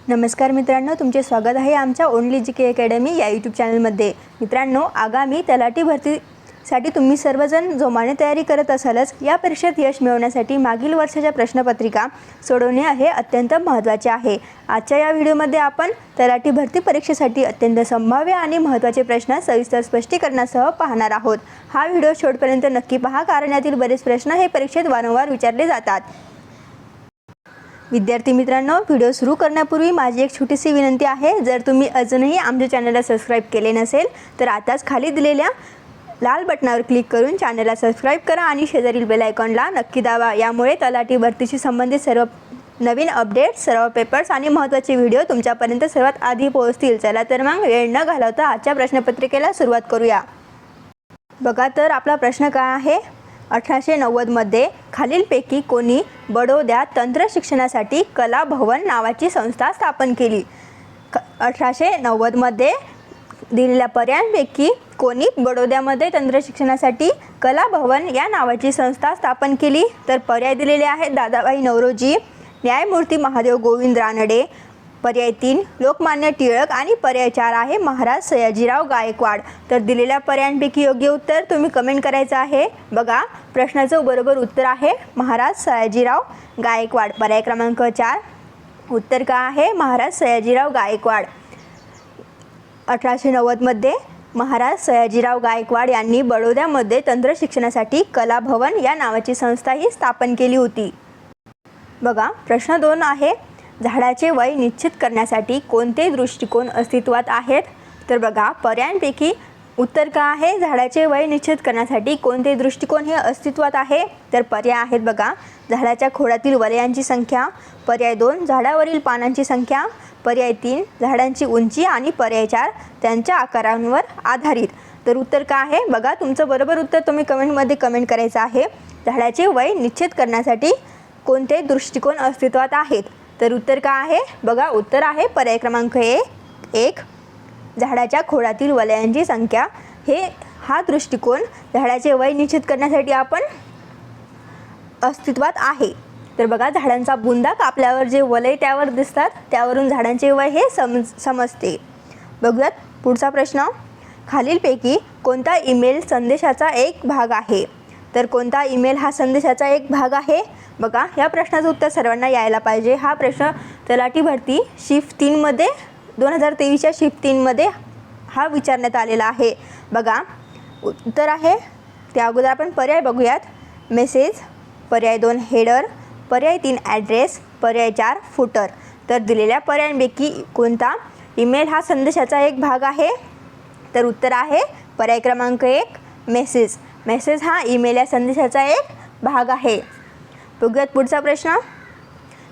नमस्कार मित्रांनो, तुमचे स्वागत आहे आमच्या ओनली जी के अकॅडमी या यूट्यूब चॅनलमध्ये। मित्रांनो, आगामी तलाठी भरतीसाठी तुम्ही सर्वजण जोमाने तयारी करत असालच। या परीक्षेत यश मिळवण्यासाठी मागील वर्षाच्या प्रश्नपत्रिका सोडवणे हे अत्यंत महत्त्वाचे आहे। आजच्या या व्हिडिओमध्ये आपण तलाठी भरती परीक्षेसाठी अत्यंत संभाव्य आणि महत्त्वाचे प्रश्न सविस्तर स्पष्टीकरणासह पाहणार आहोत। हा व्हिडिओ शेवटपर्यंत नक्की पहा, कारण यातील बरेच प्रश्न हे परीक्षेत वारंवार विचारले जातात। विद्यार्थी मित्रांनो, व्हिडिओ सुरू करण्यापूर्वी माझी एक छोटीशी विनंती आहे। जर तुम्ही अजूनही आमच्या चॅनलला सबस्क्राइब केले नसेल तर आताच खाली दिलेल्या लाल बटनावर क्लिक करून चॅनलला सबस्क्राइब करा आणि शेजारील बेल आयकॉनला नक्की दाबा। यामुळे तलाठी भरतीशी संबंधित सर्व नवीन अपडेट्स, सर्व पेपर्स आणि महत्त्वाचे व्हिडिओ तुमच्यापर्यंत सर्वात आधी पोहोचतील। चला तर मग वेळ न घालवता आजच्या प्रश्नपत्रिकेला सुरुवात करूया। बघा तर आपला प्रश्न काय आहे। 1890 मध्ये खालीलपैकी कोणी बडोद्यात तंत्र शिक्षणासाठी कला भवन नावाची संस्था स्थापन केली। 1890 मध्ये दिलेल्या पर्यायांपैकी कोणी बडोद्यामध्ये तंत्र शिक्षणासाठी कला भवन या नावाची संस्था स्थापन केली। तर पर्याय दिलेले आहेत दादाभाई नौरोजी, न्यायमूर्ती महादेव गोविंद रानडे, पर्याय 3 लोकमान्य टिळक आणि पर्याय 4 आहे महाराज सयाजीराव गायकवाड। तर दिलेल्या पर्यायांपैकी योग्य उत्तर तुम्ही कमेंट करायचं आहे। बघा, प्रश्नाचं बरोबर उत्तर आहे महाराज सयाजीराव गायकवाड। पर्याय क्रमांक 4 उत्तर का आहे महाराज सयाजीराव गायकवाड। 1890 मध्ये महाराज सयाजीराव गायकवाड यांनी बडोद्यामध्ये तंत्र शिक्षणासाठी कला भवन या नावाची संस्थाही स्थापन केली होती। बघा, प्रश्न 2 आहे, झाडाचे वय निश्चित करण्यासाठी कोणते दृष्टिकोन अस्तित्वात आहेत। तर बघा, पर्यायांपैकी उत्तर का आहे झाडाचे वय निश्चित करण्यासाठी कोणते दृष्टिकोन हे अस्तित्वात आहे। तर पर्याय आहेत बघा, झाडाच्या खोडातील वलयांची संख्या, पर्याय 2 झाडावरील पानांची संख्या, पर्याय 3 झाडांची उंची आणि पर्याय 4 त्यांच्या आकारांवर आधारित। तर उत्तर का आहे बघा, तुमचं बरोबर उत्तर तुम्ही कमेंटमध्ये कमेंट करायचं आहे। झाडाचे वय निश्चित करण्यासाठी कोणते दृष्टिकोन अस्तित्वात आहेत। तर उत्तर का आहे बघा, उत्तर आहे पर्याय क्रमांक 1 झाडाच्या खोडातील वलयांची संख्या। हा दृष्टिकोन झाडाचे वय निश्चित करण्यासाठी आपण अस्तित्वात आहे। तर बघा, झाडांचा बुंदा कापल्यावर जे वलय त्यावर दिसतात त्यावरून झाडांचे वय हे समजते। बघूयात पुढचा प्रश्न, खालीलपैकी कोणता ईमेल संदेशाचा एक भाग आहे। तर कोणता ईमेल हा संदेशाचा एक भाग आहे। बघा, या प्रश्नाचं उत्तर सर्वांना यायला पाहिजे। हा प्रश्न तलाठी भरती शिफ्ट 3 मध्ये 2023च्या शिफ्ट 3 मध्ये हा विचारण्यात आलेला आहे। बघा, उत्तर आहे त्या अगोदर आपण पर्याय बघूयात। मेसेज, पर्याय 2 हेडर, पर्याय 3 ॲड्रेस, पर्याय 4 फुटर। तर दिलेल्या पर्यायांपैकी कोणता ईमेल हा संदेशाचा एक भाग आहे। तर उत्तर आहे पर्याय क्रमांक 1 मेसेज। मेसेज हा ईमेल या संदेशाचा एक भाग आहे। बघूयात पुढचा प्रश्न,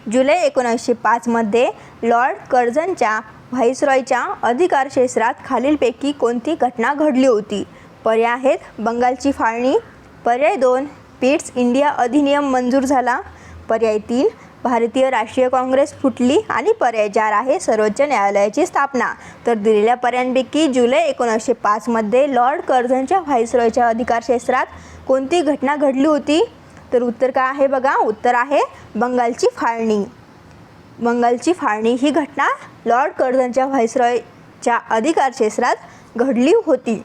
जुलै 1905 मध्ये लॉर्ड कर्झनच्या व्हाईसरॉयच्या अधिकार क्षेत्रात खालीलपैकी कोणती घटना घडली होती। पर्याय आहेत बंगालची फाळणी, पर्याय 2 पिट्स इंडिया अधिनियम मंजूर झाला, पर्याय 3 भारतीय राष्ट्रीय काँग्रेस फुटली आणि पर्याय 4 आहे सर्वोच्च न्यायालयाची स्थापना। तर दिलेल्या पर्यायांपैकी जुलै 1905 मध्ये लॉर्ड कर्झनच्या व्हाईसरॉयच्या अधिकार क्षेत्रात कोणती घटना घडली होती। तर उत्तर काय आहे बघा, उत्तर आहे बंगालची फाळणी। बंगालची फाळणी ही घटना लॉर्ड कर्झनच्या व्हाईसरॉयच्या अधिकार क्षेत्रात घडली होती।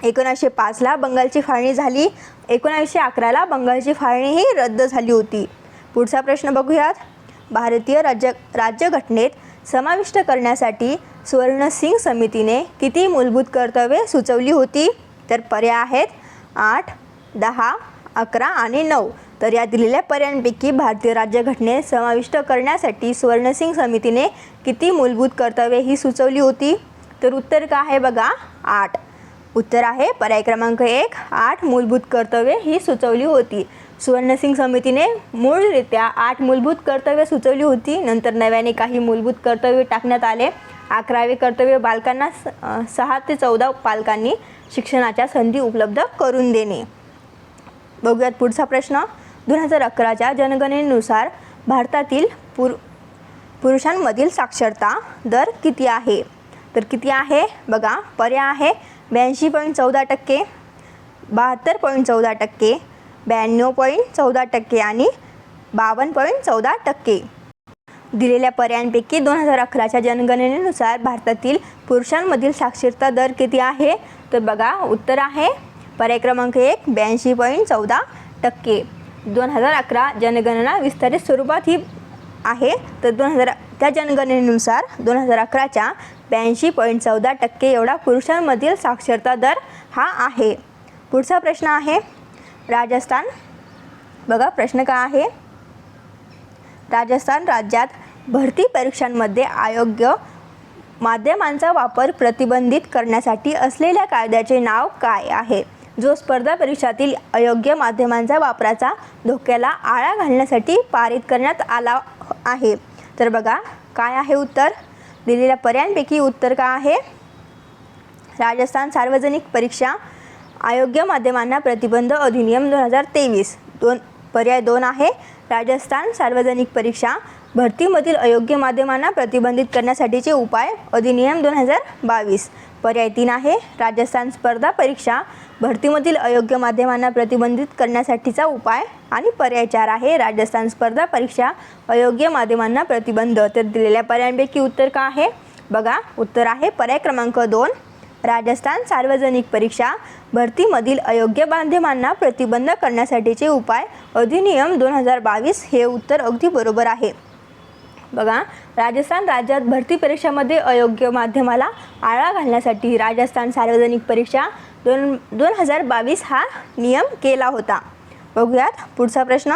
1905ला बंगालची फाळणी झाली, 1911ला बंगालची फाळणी ही रद्द झाली होती। पुढचा प्रश्न बघूयात, भारतीय राज्यघटनेत समाविष्ट करण्यासाठी स्वर्णसिंग समितीने किती मूलभूत कर्तव्ये सुचवली होती। तर पर्याय आहेत 8, 10, 11 आणि 9। तर या दिलेल्या पर्यायांपैकी भारतीय राज्यघटनेत समाविष्ट करण्यासाठी स्वर्णसिंग समितीने किती मूलभूत कर्तव्ये ही सुचवली होती। तर उत्तर काय आहे बघा, 8। उत्तर आहे पर्याय क्रमांक 1 8 मूलभूत कर्तव्ये ही सुचवली होती। स्वर्णसिंग समितीने मूळरित्या 8 मूलभूत कर्तव्ये सुचवली होती। नंतर नव्याने काही मूलभूत कर्तव्ये टाकण्यात आले। 11वे कर्तव्य बालकांना 6 ते 14 पालकांनी शिक्षणाच्या संधी उपलब्ध करून देणे। बघूयात पुढचा प्रश्न, 2011च्या जनगणनेनुसार भारतातील पुरुषांमधील साक्षरता दर किती आहे। तर किती आहे बघा, पर्याय आहे 82.14%, 72.14%, 92.14% आणि 52.14%। दिलेल्या पर्यायांपैकी 2011च्या जनगणनेनुसार भारतातील पुरुषांमधील साक्षरता दर किती आहे? तर बघा उत्तर आहे पर्याय क्रमांक 1 82.14%. 2011 जनगणना विस्तारित स्वरूपात ही आहे. तर त्या जनगणनेनुसार 2011च्या 82.14% एवढा पुरुषांमधील साक्षरता दर हा आहे. पुढचा प्रश्न आहे राजस्थान. बघा प्रश्न काय आहे? राजस्थान राज्यात भरती परीक्षांमध्ये अयोग्य माध्यमांचा वापर प्रतिबंधित करण्यासाठी असलेल्या कायद्याचे नाव काय आहे? जो स्पर्धा परीक्षातील अयोग्य माध्यमांचा वापराचा धोक्याला आळा घालण्यासाठी पारित करण्यात आला आहे. तर बघा काय आहे उत्तर? दिलेल्या पर्यायांपैकी उत्तर काय आहे? राजस्थान सार्वजनिक परीक्षा अयोग्य माध्यमांना प्रतिबंध अधिनियम 2023. पर्याय 2 आहे राजस्थान सार्वजनिक परीक्षा भरतीमधील अयोग्य माध्यमांना प्रतिबंधित करण्यासाठीचे उपाय अधिनियम 2022. पर्याय 3 आहे राजस्थान स्पर्धा परीक्षा भरतीमधील अयोग्य माध्यमांना प्रतिबंधित करण्यासाठीचा उपाय. आणि पर्याय 4 आहे राजस्थान स्पर्धा परीक्षा अयोग्य माध्यमांना प्रतिबंध. तर दिलेल्या पर्यायांपैकी उत्तर काय आहे? बघा उत्तर आहे पर्याय क्रमांक 2 राजस्थान सार्वजनिक परीक्षा भरतीमधील अयोग्य माध्यमांना प्रतिबंध करण्यासाठीचे उपाय अधिनियम 2022 हे उत्तर अगदी बरोबर आहे. बघा राजस्थान राज्यात भरती परीक्षामध्ये अयोग्य माध्यमाला आळा घालण्यासाठी राजस्थान सार्वजनिक परीक्षा 2022 हा नियम केला होता. बघूयात पुढचा प्रश्न.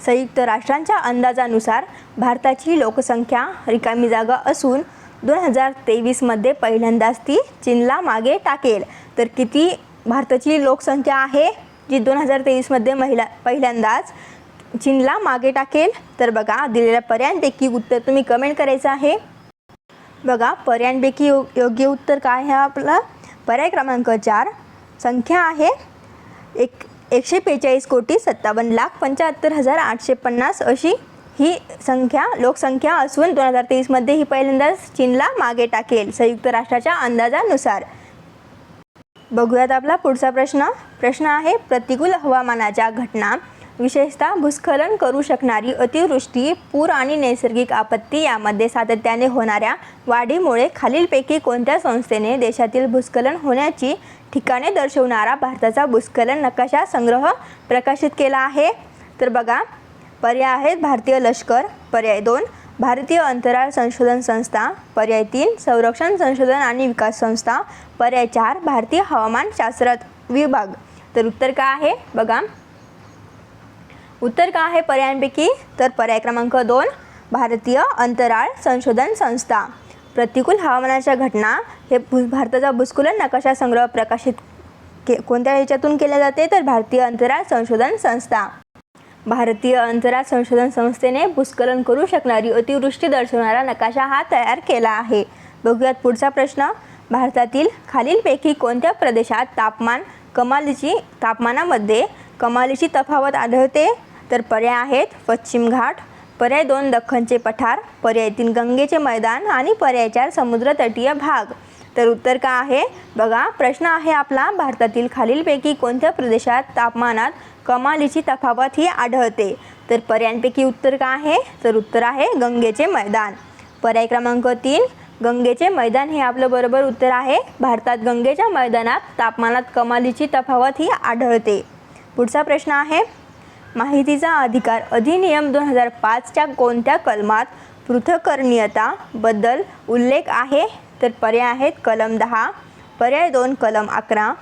संयुक्त राष्ट्रांच्या अंदाजानुसार भारताची लोकसंख्या रिकामी जागा असून 2023मध्ये पहिल्यांदाच ती चीनला मागे टाकेल. तर किती भारताची लोकसंख्या आहे जी 2023मध्ये पहिल्यांदाच चीनला मागे टाकेल? तर बघा दिलेल्या पर्यायांपैकी उत्तर तुम्ही कमेंट करायचं आहे. बघा पर्यायांपैकी योग्य उत्तर काय आहे आपलं? पर्याय क्रमांक 4 संख्या आहे 145,57,75,850 अशी ही लोकसंख्या असून 2023मध्ये ही पहिल्यांदाच चीनला मागे टाकेल संयुक्त राष्ट्राच्या अंदाजानुसार. बघूयात आपला पुढचा प्रश्न आहे प्रतिकूल हवामानाच्या घटना विशेषतः भूस्खलन करू शकणारी अतिवृष्टी, पूर आणि नैसर्गिक आपत्ती यामध्ये सातत्याने होणाऱ्या वाढीमुळे खालीलपैकी कोणत्या संस्थेने देशातील भूस्खलन होण्याची ठिकाणे दर्शवणारा भारताचा भूस्खलन नकाशा संग्रह प्रकाशित केला आहे? तर बघा पर्याय आहेत भारतीय लष्कर, पर्याय 2 भारतीय अंतराळ संशोधन संस्था, पर्याय 3 संरक्षण संशोधन आणि विकास संस्था, पर्याय 4 भारतीय हवामानशास्त्र विभाग. तर उत्तर काय आहे? बघा उत्तर काय आहे पर्यायांपैकी? तर पर्याय क्रमांक 2 भारतीय अंतराळ संशोधन संस्था. प्रतिकूल हवामानाच्या घटना हे भारताचा भूस्खलन नकाशा संग्रह प्रकाशित कोणत्या ह्याच्यातून केल्या जाते? तर भारतीय अंतराळ संशोधन संस्था. भारतीय अंतराळ संशोधन संस्थेने भूस्खलन करू शकणारी अतिवृष्टी दर्शवणारा नकाशा हा तयार केला आहे. बघूयात पुढचा प्रश्न. भारतातील खालीलपैकी कोणत्या प्रदेशात तापमानामध्ये कमालीची तफावत आढळते? तर पर्याय आहेत पश्चिम घाट, पर्याय 2 दख्खनचे पठार, पर्याय 3 गंगेचे मैदान आणि पर्याय 4 समुद्र तटीय भाग. तर उत्तर काय आहे? बघा प्रश्न आहे आपला भारतातील खालीलपैकी कोणत्या प्रदेशात तापमानात कमालीची तफावत ही आढळते? तर पर्यायांपैकी उत्तर काय आहे? तर उत्तर आहे गंगेचे मैदान. पर्याय क्रमांक 3 गंगेचे मैदान हे आपलं बरोबर उत्तर आहे. भारतात गंगेच्या मैदानात तापमानात कमालीची तफावत ही आढळते. पुढचा प्रश्न आहे माहितीचा अधिकार अधिनियम 2005च्या कोणत्या कलमात पृथक्करणीयता बद्दल उल्लेख आहे? तर पर्याय आहेत कलम 10, पर्याय 2 कलम 11,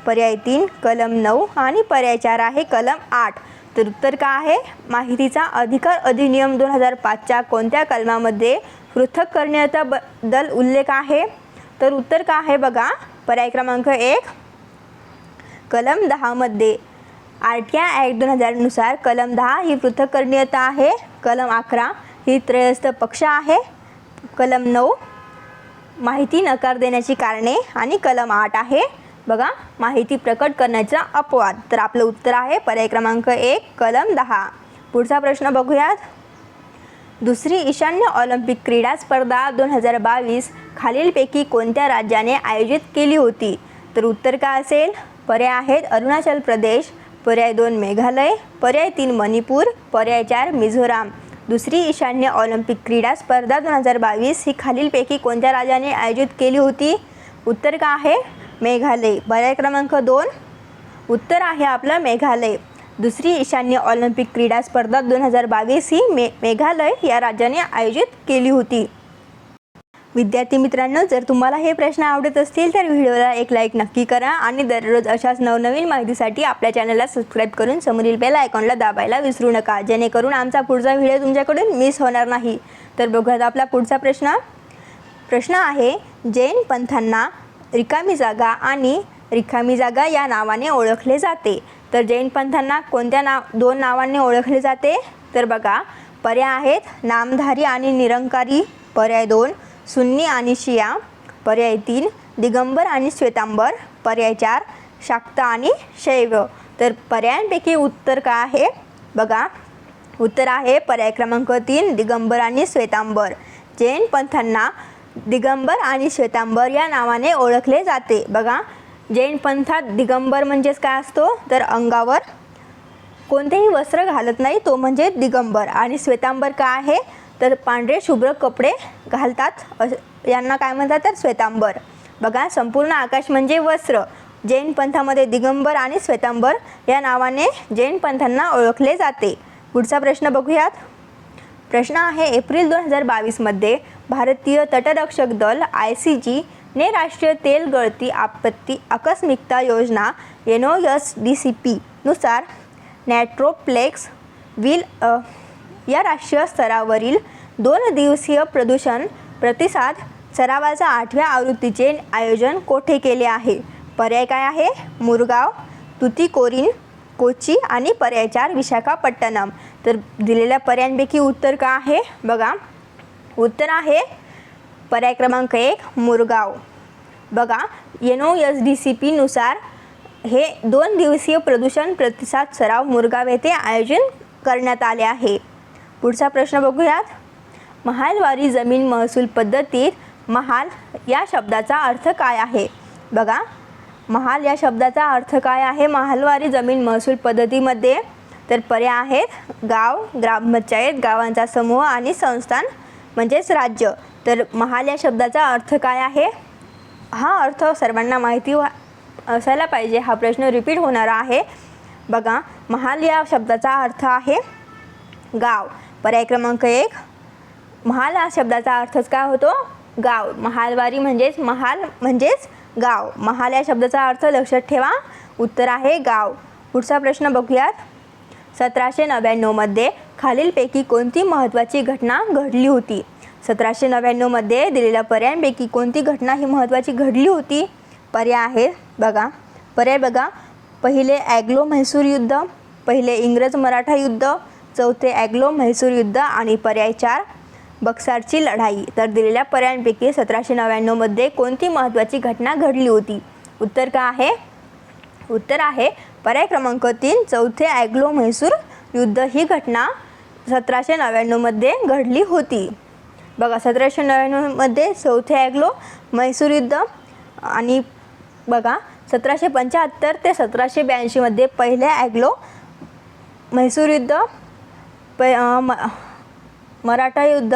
पर्याय 3 कलम 9 आणि पर्याय 4 आहे कलम 8. तर उत्तर काय आहे? माहितीचा अधिकार अधिनियम 2005च्या कोणत्या कलमामध्ये पृथक्करणीयता बद्दल उल्लेख आहे? तर उत्तर काय आहे? बघा पर्याय क्रमांक 1 कलम 10 मध्ये RTI ॲक्ट 2000 नुसार कलम 10 ही पृथक्करणीयता आहे, कलम 11 ही त्रयस्थ पक्ष आहे, कलम 9 माहिती नकार देण्याची कारणे आणि कलम 8 आहे बघा माहिती प्रकट करण्याचा अपवाद. तर आपलं उत्तर आहे पर्याय क्रमांक 1 कलम 10. पुढचा प्रश्न बघूयात. दुसरी ईशान्य ऑलिम्पिक क्रीडा स्पर्धा 2022 खालीलपैकी कोणत्या राज्याने आयोजित केली होती? तर उत्तर काय असेल? पर्याय आहेत अरुणाचल प्रदेश, पर्याय 2 मेघालय, पर्याय 3 मणिपूर, पर्याय 4 मिझोराम. दुसरी ईशान्य ऑलिम्पिक क्रीडा स्पर्धा 2022 ही खालीलपैकी कोणत्या राज्याने आयोजित केली होती? उत्तर का आहे? मेघालय. पर्याय क्रमांक 2 उत्तर आहे आपलं मेघालय. दुसरी ईशान्य ऑलिम्पिक क्रीडा स्पर्धा 2022 ही मेघालय या राज्याने आयोजित केली होती. विद्यार्थी मित्रांनो, जर तुम्हाला हे प्रश्न आवडत असतील तर व्हिडिओला एक लाईक नक्की करा आणि दररोज अशाच नवनवीन माहितीसाठी आपल्या चॅनलला सबस्क्राईब करून समोरील बेल आयकॉनला दाबायला विसरू नका, जेणेकरून आमचा पुढचा व्हिडिओ तुमच्याकडून मिस होणार नाही. तर बघूयात आपला पुढचा प्रश्न आहे, जैन पंथांना रिकामी जागा आणि रिकामी जागा या नावाने ओळखले जाते. तर जैन पंथांना कोणत्या दोन नावांनी ओळखले जाते? तर बघा, पर्याय आहेत नामधारी आणि निरंकारी. पर्याय 2 सुन्नी आणि शिया. पर्याय 3 दिगंबर आणि श्वेतांबर. पर्याय 4 शाक्त आणि शैव. तर पर्यायांपैकी उत्तर काय आहे? बघा, उत्तर आहे पर्याय क्रमांक 3 दिगंबर आणि श्वेतांबर. जैन पंथांना दिगंबर आणि श्वेतांबर या नावाने ओळखले जाते. बघा, जैन पंथात दिगंबर म्हणजेच काय असतो? तर अंगावर कोणतेही वस्त्र घालत नाही, तो म्हणजे दिगंबर. आणि श्वेतांबर काय आहे? तर पांढरे शुभ्र कपडे घालतात, यांना काय म्हणतात? तर श्वेतांबर. बघा, संपूर्ण आकाश म्हणजे वस्त्र. जैन पंथामध्ये दिगंबर आणि श्वेतांबर या नावाने जैन पंथांना ओळखले जाते. पुढचा प्रश्न बघूयात. प्रश्न आहे, एप्रिल 2022 भारतीय तटरक्षक दल ICG ने राष्ट्रीय तेल गळती आपत्ती आकस्मिकता योजना NOSDCP नुसार नॅट्रोप्लेक्स विल या राष्ट्रीय स्तरावरील 2 दिवसीय प्रदूषण प्रतिसाद सरावाच्या 8व्या आवृत्तीचे आयोजन कोठे केले आहे? पर्याय काय आहे? मुरगाव, तुतीकोरीन, कोची आणि पर्याय 4 विशाखापट्टणम. तर दिलेल्या पर्यायांपैकी उत्तर काय आहे? बघा, उत्तर आहे पर्याय क्रमांक 1 मुरगाव. बघा, NOSDCP नुसार हे 2 दिवसीय प्रदूषण प्रतिसाद सराव मुरगाव येथे आयोजन करण्यात आले आहे. पुढचा प्रश्न बघूयात. महालवारी जमीन महसूल पद्धतीत महाल या शब्दाचा अर्थ काय आहे? बघा, महाल या शब्दाचा अर्थ काय आहे महालवारी जमीन महसूल पद्धतीमध्ये? तर पर्याय आहेत गाव, ग्रामपंचायत, गावांचा समूह आणि संस्थान म्हणजेच राज्य. तर महाल या शब्दाचा अर्थ काय आहे? हा अर्थ सर्वांना माहिती असायला पाहिजे. हा प्रश्न रिपीट होणारा आहे. बघा, महाल या शब्दाचा अर्थ आहे गाव. पर्याय क्रमांक 1 महाल या शब्दाचा अर्थच काय होतो? गाव. महालवारी म्हणजेच महाल म्हणजेच गाव. महाल या शब्दाचा अर्थ लक्षात ठेवा, उत्तर आहे गाव. पुढचा प्रश्न बघूयात. 1799 खालीलपैकी कोणती महत्त्वाची घटना घडली होती? 1799 दिलेल्या पर्यायांपैकी कोणती घटना ही महत्त्वाची घडली होती? पर्याय आहे बघा, पर्याय बघा, पहिले ॲग्लो म्हैसूर युद्ध, पहिले इंग्रज मराठा युद्ध, चौथे ॲग्लो म्हैसूर युद्ध आणि पर्याय 4 बक्सारची लढाई. तर दिलेल्या पर्यायांपैकी 1799 कोणती महत्त्वाची घटना घडली होती? उत्तर काय आहे? उत्तर आहे पर्याय क्रमांक 3 चौथे ॲग्लो म्हैसूर युद्ध. ही घटना 1799 घडली होती. बघा, 1799 चौथे ॲग्लो म्हैसूर युद्ध आणि बघा 1775 ते 1782 पहिले ॲग्लो म्हैसूर युद्ध, मराठा युद्ध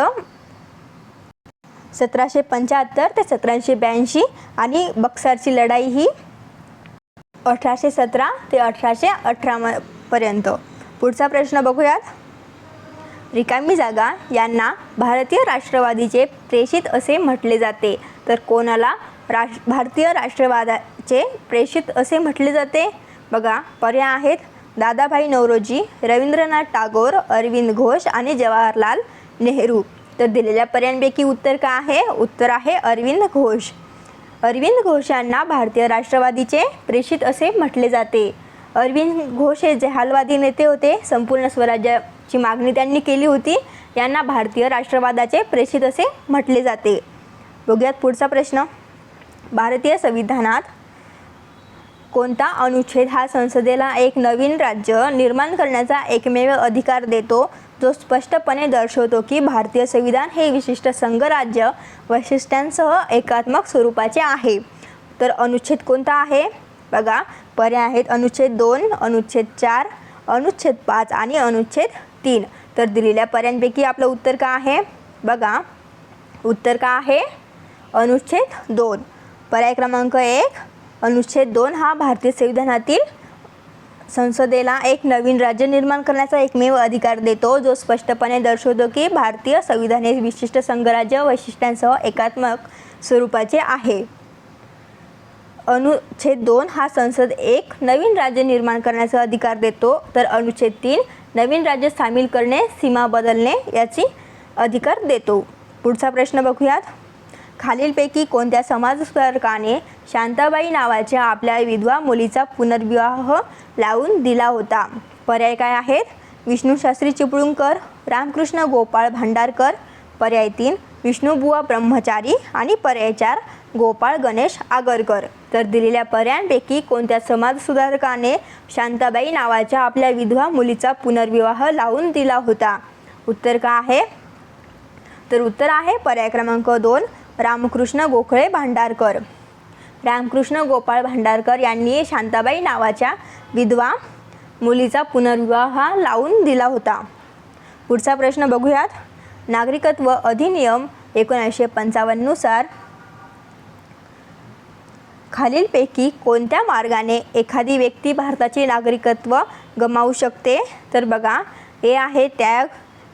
1775 ते 1782 आणि बक्सारची लढाई ही 1817 ते 1818 पर्यंत. पुढचा प्रश्न बघूयात. रिकामी जागा यांना भारतीय राष्ट्रवादीचे प्रेषित असे म्हटले जाते. तर कोणाला भारतीय राष्ट्रवादाचे प्रेषित असे म्हटले जाते? बघा, पर्याय आहेत दादाभाई नौरोजी, रवींद्रनाथ टागोर, अरविंद घोष आणि जवाहरलाल नेहरू. तर दिलेल्या पर्यायांपैकी उत्तर काय आहे? उत्तर आहे अरविंद घोष. अरविंद घोष यांना भारतीय राष्ट्रवादीचे प्रेषित असे म्हटले जाते. अरविंद घोष हे जहालवादी नेते होते. संपूर्ण स्वराज्याची मागणी त्यांनी केली होती. यांना भारतीय राष्ट्रवादाचे प्रेषित असे म्हटले जाते. बघूयात पुढचा प्रश्न. भारतीय संविधानात कोणता अनुच्छेद हा संसदेला एक नवीन राज्य निर्माण करण्याचा एकमेव अधिकार देतो, जो स्पष्टपणे दर्शवतो की भारतीय संविधान हे विशिष्ट संघराज्य वैशिष्ट्यांसह एकात्मक स्वरूपाचे आहे? तर अनुच्छेद कोणता आहे? बघा, पर्याय आहेत अनुच्छेद 2, अनुच्छेद 4, अनुच्छेद 5 आणि अनुच्छेद 3. तर दिलेल्या पर्यायांपैकी आपलं उत्तर का आहे? बघा, उत्तर का आहे? अनुच्छेद 2. पर्याय क्रमांक 1, अनुच्छेद 2 हा भारतीय संविधानातील संसदेला एक नवीन राज्य निर्माण करण्याचा एकमेव अधिकार देतो, जो स्पष्टपणे दर्शवतो की भारतीय संविधान हे विशिष्ट संघराज्य वैशिष्ट्यांसह एकात्मक स्वरूपाचे आहे. अनुच्छेद 2 हा संसद एक नवीन राज्य निर्माण करण्याचा अधिकार देतो, तर अनुच्छेद 3 नवीन राज्य सामील करणे, सीमा बदलणे याची अधिकार देतो. पुढचा प्रश्न बघूयात. खालीलपैकी कोणत्या समाजसुधारकाने शांताबाई नावाच्या आपल्या विधवा मुलीचा पुनर्विवाह लावून दिला होता? पर्याय काय आहेत? विष्णुशास्त्री चिपळूणकर, रामकृष्ण गोपाळ भांडारकर, पर्याय 3 विष्णुबुवा ब्रह्मचारी आणि पर्याय 4 गोपाळ गणेश आगरकर. तर दिलेल्या पर्यायांपैकी कोणत्या समाजसुधारकाने शांताबाई नावाच्या आपल्या विधवा मुलीचा पुनर्विवाह लावून दिला होता? उत्तर का आहे? तर उत्तर आहे पर्याय क्रमांक 2 रामकृष्ण गोखळे भांडारकर. रामकृष्ण गोपाळ भांडारकर यांनी शांताबाई नावाच्या विधवा मुलीचा पुनर्विवाह लावून दिला होता. पुढचा प्रश्न बघूयात. नागरिकत्व अधिनियम 1955 नुसार खालीलपैकी कोणत्या मार्गाने एखादी व्यक्ती भारताचे नागरिकत्व गमावू शकते? तर बघा, ए आहे त्याग,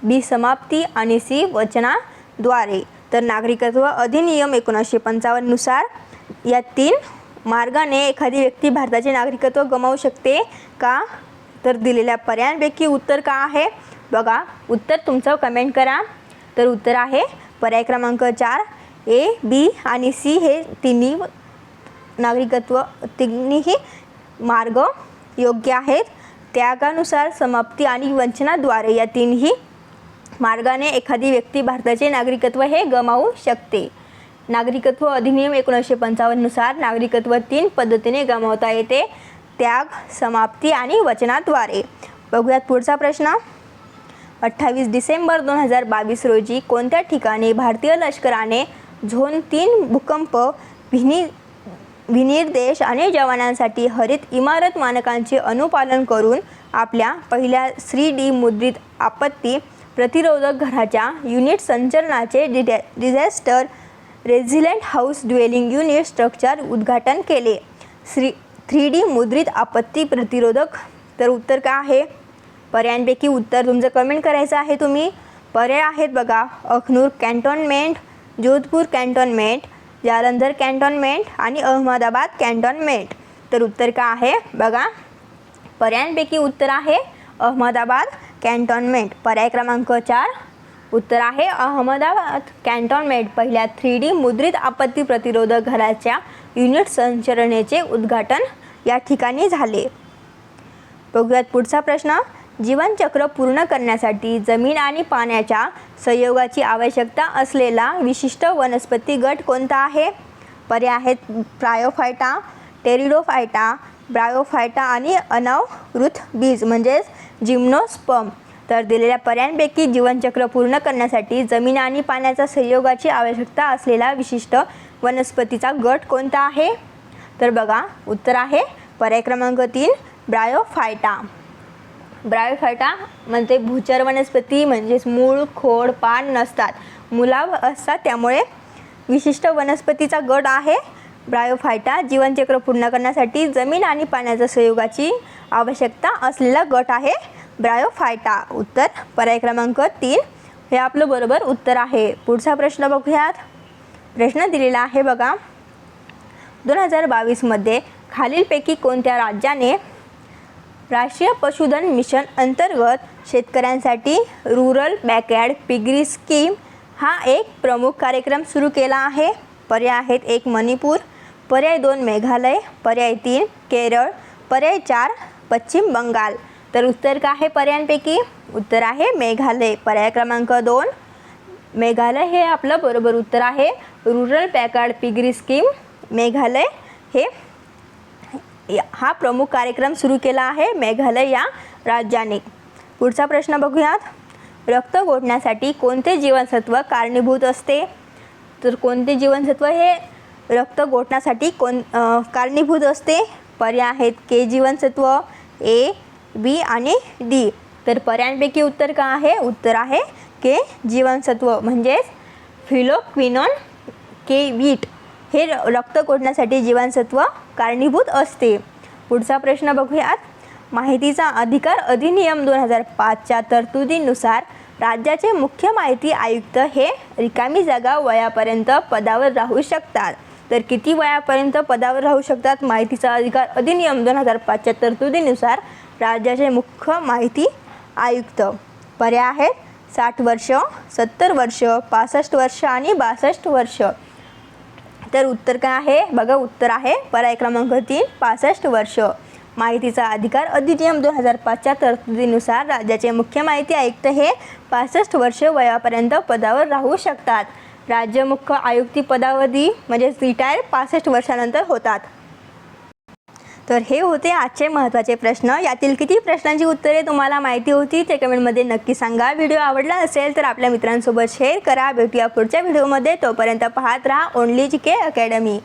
बी समाप्ती आणि सी वचनाद्वारे. तर नागरिकत्व अधिनियम 1955 नुसार या 3 मार्गाने एखादी व्यक्ती भारताचे नागरिकत्व गमावू शकते का? तर दिलेल्या पर्यायांपैकी उत्तर का आहे? बघा, उत्तर तुमचं कमेंट करा. तर उत्तर आहे पर्याय क्रमांक 4 ए, बी आणि सी हे तिन्हीही मार्ग योग्य आहेत. त्यागानुसार, समाप्ती आणि वंचनाद्वारे या 3ही मार्गाने एखादी व्यक्ती भारताचे नागरिकत्व हे गमावू शकते. नागरिकत्व अधिनियम 1955 नुसार नागरिकत्व 3 पद्धतीने गमावता येते: त्याग, समाप्ती आणि वचनाद्वारे. बघूयात पुढचा प्रश्न. 28 डिसेंबर 2022 रोजी कोणत्या ठिकाणी भारतीय लष्कराने झोन 3 भूकंप विनिर्देश आणि जवानांसाठी हरित इमारत मानकांचे अनुपालन करून आपल्या पहिल्या 3D मुद्रित आपत्ती प्रतिरोधक घराच्या युनिट संचलनाचे disaster resilient house dwelling unit structure उद्घाटन केले? 3D मुद्रित आपत्ती प्रतिरोधक. तर उत्तर का आहे? पर्यायांपैकी उत्तर तुमचं कमेंट करायचं आहे तुम्ही. पर्याय आहेत बघा, Akhnoor cantonment, Jodhpur cantonment, Jalandhar cantonment आणि अहमदाबाद कॅन्टोन्मेंट. तर उत्तर का आहे? बघा, पर्यायांपैकी उत्तर आहे अहमदाबाद कॅन्टोन्मेंट. पर्याय क्रमांक 4 उत्तर आहे अहमदाबाद कॅन्टोन्मेंट. पहिल्या 3D मुद्रित आपत्ती प्रतिरोधक घराच्या युनिट संचलनाचे उद्घाटन या ठिकाणी झाले. बघूयात पुढचा प्रश्न. जीवनचक्र पूर्ण करण्यासाठी जमीन आणि पाण्याच्या संयोगाची आवश्यकता असलेला विशिष्ट वनस्पती गट कोणता आहे? पर्याय आहेत ब्रायोफायटा, टेरिडोफायटा, ब्रायोफायटा आणि अनावृत बीज म्हणजेच जिम्नोस्पर्म. तर दिलेल्या पर्यायांपैकी जीवनचक्र पूर्ण करण्यासाठी जमीन आणि पाण्याच्या संयोगाची आवश्यकता असलेला विशिष्ट वनस्पतीचा गट कोणता आहे? तर बघा, उत्तर आहे पर्याय क्रमांक 3 ब्रायोफायटा. ब्रायोफायटा म्हणजे भूचर वनस्पती, म्हणजेच मूळ, खोड, पान नसतात, मुलाव असतात, त्यामुळे विशिष्ट वनस्पतीचा गट आहे ब्रायोफायटा. जीवनचक्र पूर्ण करण्यासाठी जमीन आणि पाण्याच्या संयोगाची आवश्यकता असलेला गट आहे ब्रायोफायटा. उत्तर पर्याय क्रमांक 3 हे आपलं बरोबर उत्तर आहे. पुढचा प्रश्न बघूयात. प्रश्न दिलेला आहे बघा. 2022 मध्ये खालीलपैकी कोणत्या राज्याने राष्ट्रीय पशुधन मिशन अंतर्गत शेतकऱ्यांसाठी रुरल बॅकयार्ड पिगरी स्कीम हा एक प्रमुख कार्यक्रम सुरू केला आहे? पर्याय आहेत 1 मणिपूर, पर्याय 2 मेघालय, पर्याय 3 केरळ, पर्याय 4 पश्चिम बंगाल. तर उत्तर काय आहे पर्यायांपैकी? उत्तर आहे मेघालय. पर्याय क्रमांक 2 मेघालय हे आपलं बरोबर उत्तर आहे. Rural backyard piggery scheme Meghalaya हे हा प्रमुख कार्यक्रम सुरू केला आहे मेघालय या राज्याने. पुढचा प्रश्न बघूयात. रक्त गोठण्यासाठी कोणते जीवनसत्व कारणीभूत असते? तर कोणते जीवनसत्व हे रक्त गोठण्यासाठी कारणीभूत असते? पर्याय आहेत के जीवनसत्व, ए, बी आणि डी. तर पर्यांपैकी उत्तर का आहे? उत्तर आहे के जीवनसत्व म्हणजेच फिलोक्विनोन के वीट हे रक्त कोठण्यासाठी जीवनसत्व कारणीभूत असते. पुढचा प्रश्न बघूयात. माहितीचा अधिकार अधिनियम 2005च्या तरतुदीनुसार राज्याचे मुख्य माहिती आयुक्त हे रिकामी जागा वयापर्यंत पदावर राहू शकतात. तर किती वयापर्यंत पदावर राहू शकतात? माहितीचा अधिकार अधिनियम 2005च्या तरतुदीनुसार राज्याचे मुख्य माहिती आयुक्त. पर्याय आहेत 60 वर्ष, 70 वर्ष, 65 वर्ष आणि 62 वर्ष. तर उत्तर काय आहे? बघा, उत्तर आहे पर्याय क्रमांक 3 65 वर्ष. माहितीचा अधिकार अधिनियम 2005च्या तरतुदीनुसार राज्याचे मुख्य माहिती आयुक्त हे 65 वर्ष वयापर्यंत पदावर राहू शकतात. राज्य मुख्य आयुक्ती पदावधी म्हणजे रिटायर 65 वर्षानंतर होतात. तर हे होते आजचे महत्त्वाचे प्रश्न. यातील किती प्रश्नांची उत्तरे तुम्हाला माहिती होती ते कमेंटमध्ये नक्की सांगा. व्हिडिओ आवडला असेल तर आपल्या मित्रांसोबत शेअर करा. भेटूया पुढच्या व्हिडिओमध्ये. तोपर्यंत पाहत राहा ओनली GK अकॅडमी.